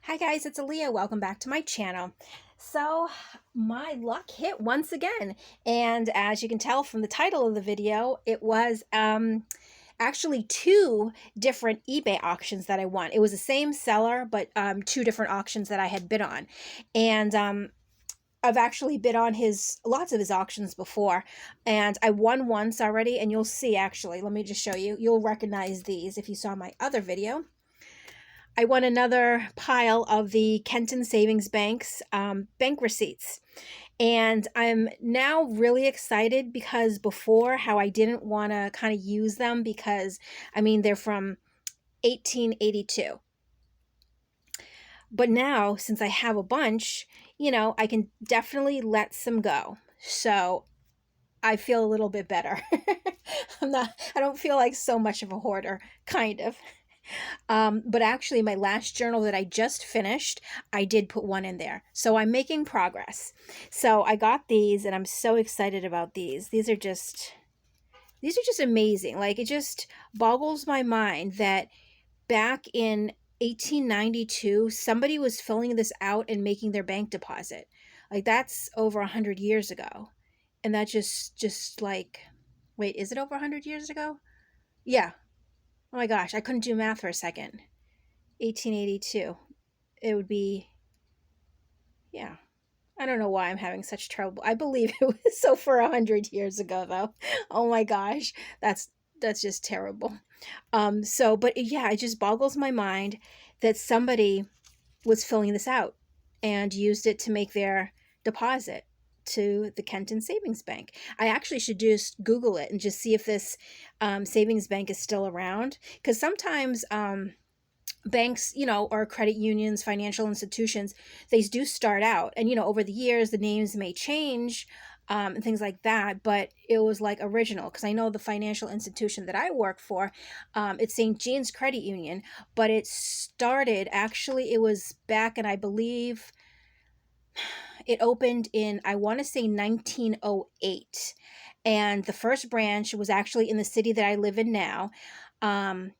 Hi guys, it's Alia. Welcome back to my channel. So my luck hit once again, and as you can tell from the title of the video, it was actually two different eBay auctions that I won. It was the same seller, but two different auctions that I had bid on, and I've actually bid on his lots of his auctions before, and I won once already. And you'll see, actually, let me just show you. You'll recognize these if you saw my other video. I won another pile of the Kenton Savings Bank's bank receipts. And I'm now really excited because before, how I didn't want to kind of use them because, I mean, they're from 1882. But now, since I have a bunch, I can definitely let some go. So I feel a little bit better. I don't feel like so much of a hoarder, kind of. But actually, my last journal that I just finished, I did put one in there. So I'm making progress. So I got these, and I'm so excited about these. These are just amazing. Like, it just boggles my mind that back in 1892, somebody was filling this out and making their bank deposit. Like, that's over 100 years ago. And that just like, wait, is it over 100 years ago? Yeah. Oh my gosh, I couldn't do math for a second. 1882. It would be, yeah. I don't know why I'm having such trouble. I believe it was so for 100 years ago, though. Oh my gosh, that's just terrible. But yeah, it just boggles my mind that somebody was filling this out and used it to make their deposit to the Kenton Savings Bank. I actually should just Google it and just see if this savings bank is still around, because sometimes banks, or credit unions, financial institutions, they do start out, and over the years the names may change, and things like that, but it was like original, because I know the financial institution that I work for, it's St. Jean's Credit Union, but it started, actually it was back in, I believe, it opened in, I want to say, 1908, and the first branch was actually in the city that I live in now. And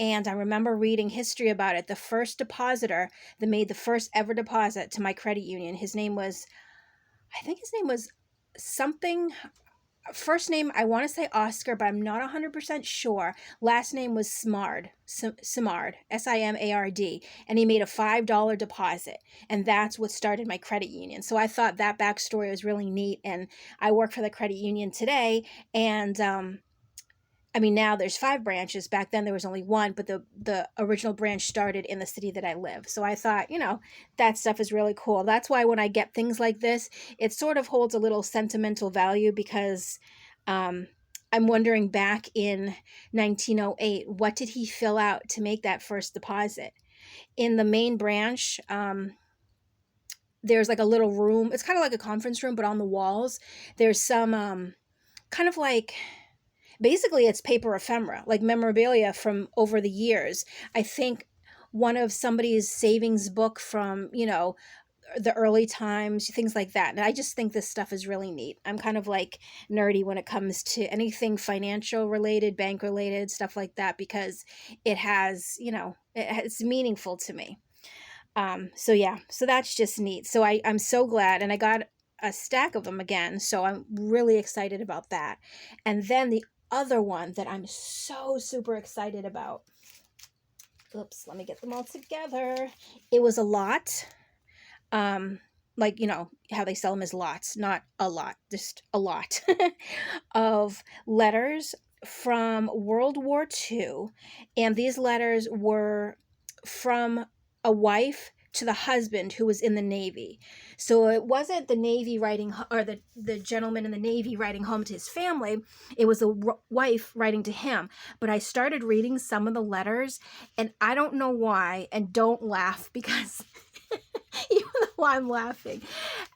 I remember reading history about it. The first depositor that made the first ever deposit to my credit union, I think his name was something. First name, I want to say Oscar, but I'm not 100% sure. Last name was Simard, Simard. And he made a $5 deposit. And that's what started my credit union. So I thought that backstory was really neat. And I work for the credit union today. And I mean, now there's 5 branches. Back then there was only one, but the original branch started in the city that I live. So I thought, that stuff is really cool. That's why when I get things like this, it sort of holds a little sentimental value, because I'm wondering, back in 1908, what did he fill out to make that first deposit? In the main branch, there's like a little room. It's kind of like a conference room, but on the walls, there's some kind of like, basically it's paper ephemera, like memorabilia from over the years. I think one of somebody's savings book from, the early times, things like that. And I just think this stuff is really neat. I'm kind of like nerdy when it comes to anything financial related, bank related, stuff like that, because it has, it's meaningful to me. So yeah, so that's just neat. So I'm so glad, and I got a stack of them again, so I'm really excited about that. And then the other one that I'm so super excited about, oops, let me get them all together. It was a lot, like, how they sell them as lots, not a lot, just a lot of letters from World War II. And these letters were from a wife to the husband who was in the Navy. So it wasn't the Navy writing, or the gentleman in the Navy writing home to his family. It was the wife writing to him. But I started reading some of the letters, and I don't know why, and don't laugh, because even though I'm laughing,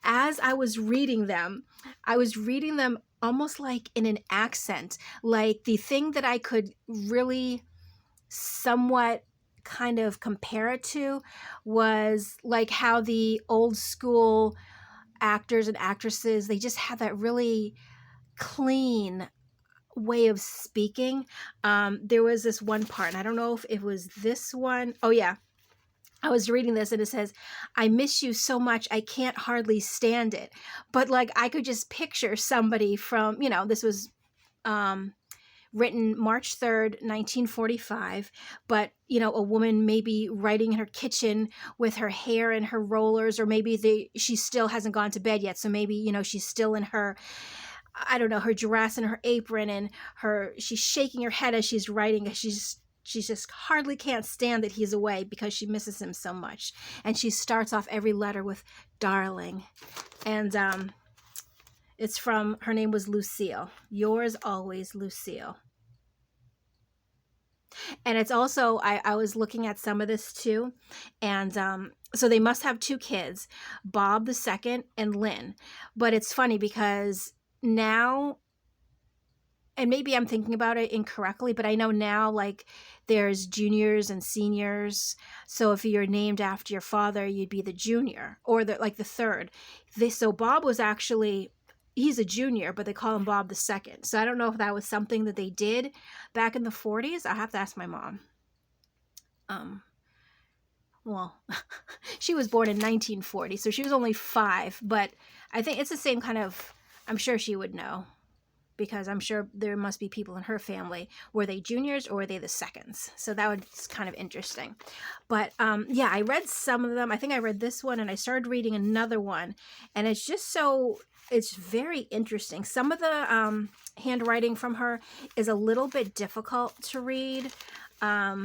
as I was reading them almost like in an accent. Like, the thing that I could really somewhat kind of compare it to was like how the old school actors and actresses, they just had that really clean way of speaking. There was this one part, and I don't know if it was this one. Oh yeah, I was reading this and it says, I miss you so much, I can't hardly stand it. But like, I could just picture somebody from, this was written March 3rd, 1945. But, a woman maybe writing in her kitchen with her hair in her rollers, or maybe she still hasn't gone to bed yet. So maybe, she's still in her, I don't know, her dress and her apron, and she's shaking her head as she's writing. She just hardly can't stand that he's away because she misses him so much. And she starts off every letter with darling. And it's from, her name was Lucille. Yours always, Lucille. And it's also, I was looking at some of this too. And so they must have 2 kids, Bob the second and Lynn. But it's funny because now, and maybe I'm thinking about it incorrectly, but I know now, like, there's juniors and seniors. So if you're named after your father, you'd be the junior, or the third. So Bob was actually, he's a junior, but they call him Bob the second. So I don't know if that was something that they did back in the 40s. I have to ask my mom. Well, she was born in 1940, so she was only 5, but I think it's the same kind of, I'm sure she would know, because I'm sure there must be people in her family. Were they juniors or were they the seconds? So that was kind of interesting. But yeah, I read some of them. I think I read this one, and I started reading another one, and it's very interesting. Some of the handwriting from her is a little bit difficult to read. I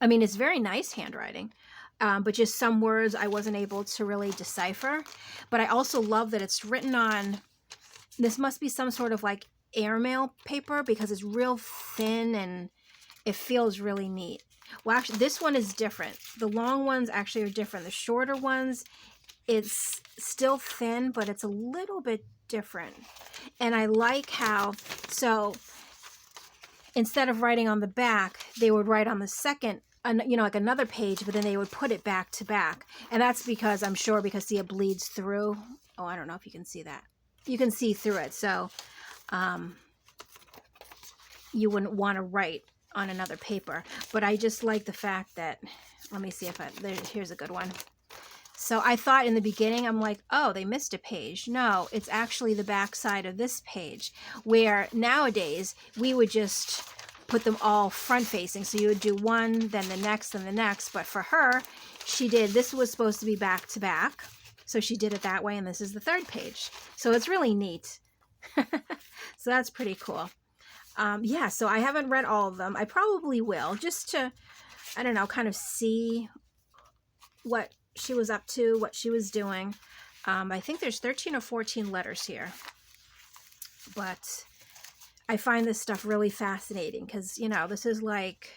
mean, it's very nice handwriting. But just some words I wasn't able to really decipher. But I also love that it's written on, this must be some sort of like airmail paper, because it's real thin and it feels really neat. Well, actually, this one is different. The long ones actually are different. The shorter ones, it's still thin, but it's a little bit different. And I like how, so instead of writing on the back, they would write on the second, like another page, but then they would put it back to back. And that's because, I'm sure, because see, it bleeds through. Oh, I don't know if you can see that. You can see through it, so you wouldn't want to write on another paper. But I just like the fact that, let me see if here's a good one. So I thought in the beginning, I'm like, oh, they missed a page. No, it's actually the back side of this page, where nowadays we would just put them all front facing. So you would do one, then the next, then the next. But for her, this was supposed to be back to back. So she did it that way, and this is the 3rd page. So it's really neat. So that's pretty cool. Yeah, so I haven't read all of them. I probably will, just to, I don't know, kind of see what she was up to, what she was doing. I think there's 13 or 14 letters here. But I find this stuff really fascinating because, this is like,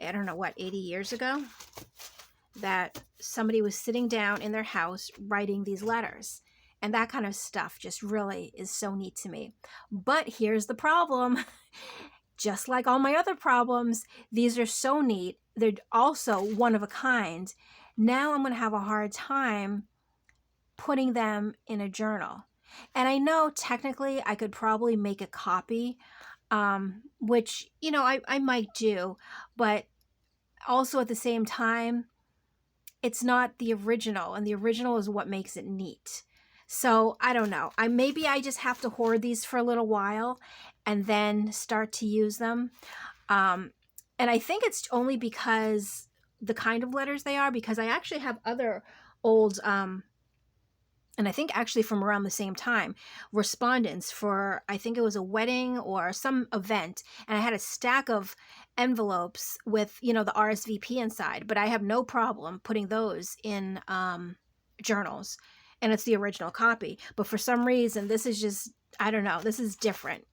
I don't know, what, 80 years ago? That somebody was sitting down in their house writing these letters. And that kind of stuff just really is so neat to me. But here's the problem. Just like all my other problems, these are so neat. They're also one of a kind. Now I'm going to have a hard time putting them in a journal. And I know technically I could probably make a copy, which, I might do. But also at the same time, it's not the original, and the original is what makes it neat. So I don't know. Maybe I just have to hoard these for a little while and then start to use them. And I think it's only because the kind of letters they are, because I actually have other old, and I think actually from around the same time, respondents for, I think it was a wedding or some event. And I had a stack of envelopes with, the RSVP inside, but I have no problem putting those in journals. And it's the original copy. But for some reason, this is just, I don't know, this is different.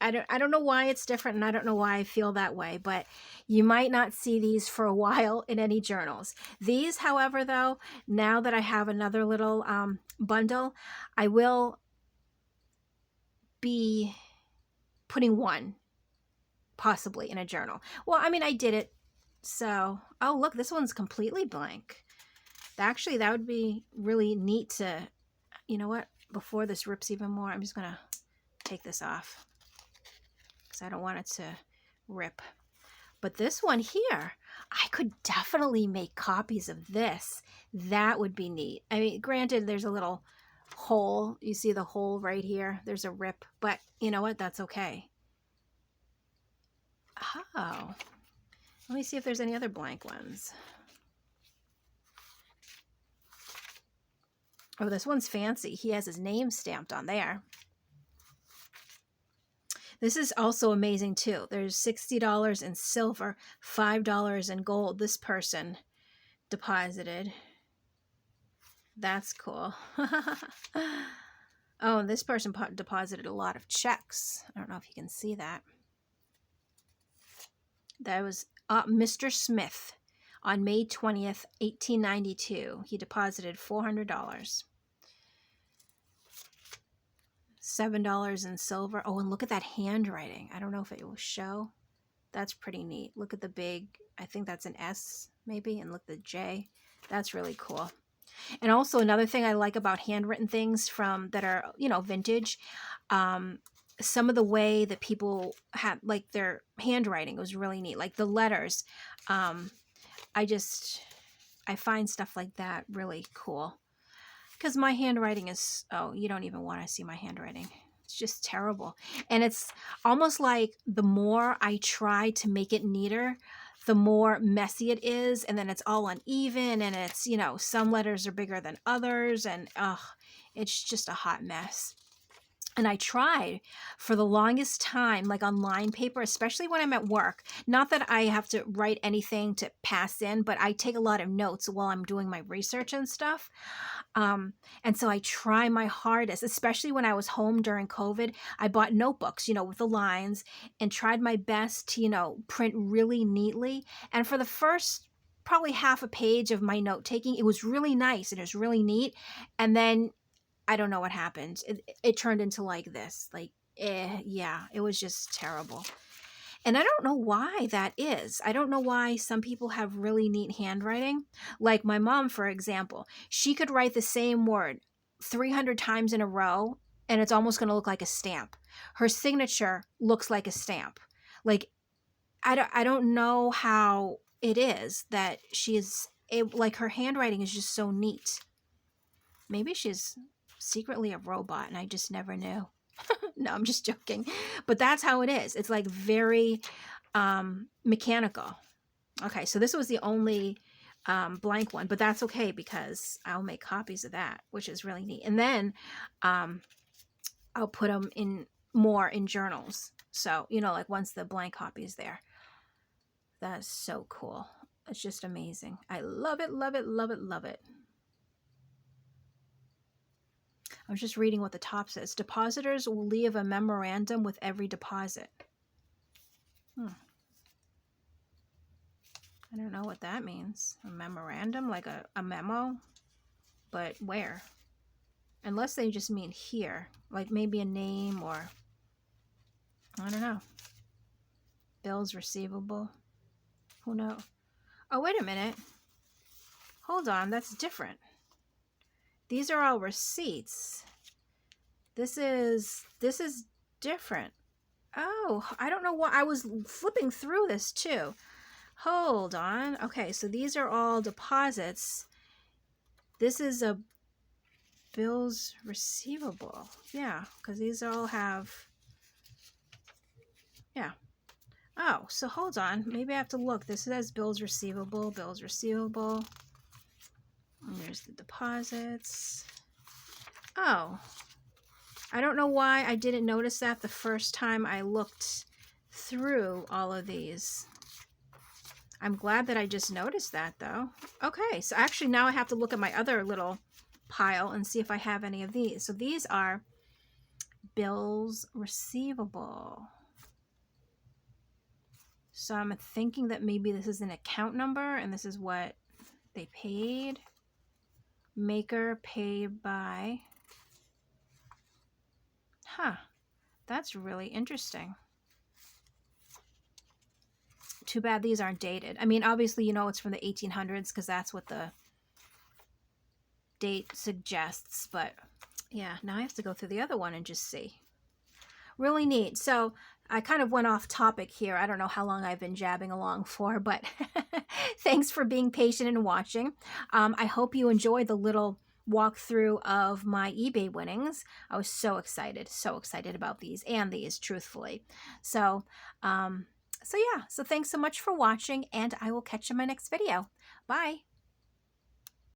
I don't know why it's different, and I don't know why I feel that way, but you might not see these for a while in any journals. These, however, though, now that I have another little bundle, I will be putting one possibly in a journal. Well, I mean, I did it. So, oh, look, this one's completely blank. Actually, that would be really neat to, you know what, before this rips even more, I'm just going to take this off. I don't want it to rip. But this one here, I could definitely make copies of this. That would be neat. I mean, granted, there's a little hole. You see the hole right here? There's a rip, but you know what? That's okay. Oh, let me see if there's any other blank ones. Oh, this one's fancy. He has his name stamped on there. This is also amazing too. There's $60 in silver, $5 in gold. This person deposited. That's cool. Oh, and this person deposited a lot of checks. I don't know if you can see that. That was Mr. Smith on May 20th, 1892. He deposited $400. $7 in silver. Oh, and look at that handwriting. I don't know if it will show. That's pretty neat. Look at the big, I think that's an S maybe, and look at the J. That's really cool. And also another thing I like about handwritten things from that are, you know, vintage, some of the way that people had like their handwriting was really neat. Like the letters. I find stuff like that really cool. Because my handwriting is, oh, you don't even want to see my handwriting. It's just terrible. And it's almost like the more I try to make it neater, the more messy it is. And then it's all uneven. And it's, you know, some letters are bigger than others. And it's just a hot mess. And I tried for the longest time, like on line paper, especially when I'm at work. Not that I have to write anything to pass in, but I take a lot of notes while I'm doing my research and stuff. And so I try my hardest, especially when I was home during COVID. I bought notebooks, you know, with the lines and tried my best to, you know, print really neatly. And for the first probably half a page of my note taking, it was really nice and it was really neat. And then I don't know what happened. It turned into like this, like, yeah, it was just terrible. And I don't know why that is. I don't know why some people have really neat handwriting. Like my mom, for example, she could write the same word 300 times in a row and it's almost going to look like a stamp. Her signature looks like a stamp. Like, I don't know how it is that she is, like her handwriting is just so neat. Maybe she's secretly a robot and I just never knew. No, I'm just joking. But that's how it is. It's like very mechanical. Okay, so this was the only blank one, but that's okay because I'll make copies of that, which is really neat. And then I'll put them in more in journals. So, you know, like once the blank copy is there. That's so cool. It's just amazing. I love it, love it, love it, love it. I was just reading what the top says. Depositors will leave a memorandum with every deposit. I don't know what that means. A memorandum, like a memo? But where? Unless they just mean here. Like maybe a name or... I don't know. Bills receivable. Who knows? Oh, wait a minute. Hold on, that's different. These are all receipts. This is different. Oh, I don't know why. I was flipping through this too. Hold on. Okay, so these are all deposits. This is a bills receivable. Yeah, because these all have... Yeah. Oh, so hold on. Maybe I have to look. This says bills receivable, bills receivable. And there's the deposits. Oh, I don't know why I didn't notice that the first time I looked through all of these. I'm glad that I just noticed that though. Okay, so actually now I have to look at my other little pile and see if I have any of these. So these are bills receivable. So I'm thinking that maybe this is an account number and this is what they paid. Maker paid by. Huh, that's really interesting. Too bad these aren't dated. I mean, obviously, you know, it's from the 1800s because that's what the date suggests. But yeah, now I have to go through the other one and just see. Really neat. So I kind of went off topic here. I don't know how long I've been jabbing along for, but thanks for being patient and watching. I hope you enjoyed the little walkthrough of my eBay winnings. I was so excited about these and these, truthfully. So, so yeah, so thanks so much for watching, and I will catch you in my next video. Bye.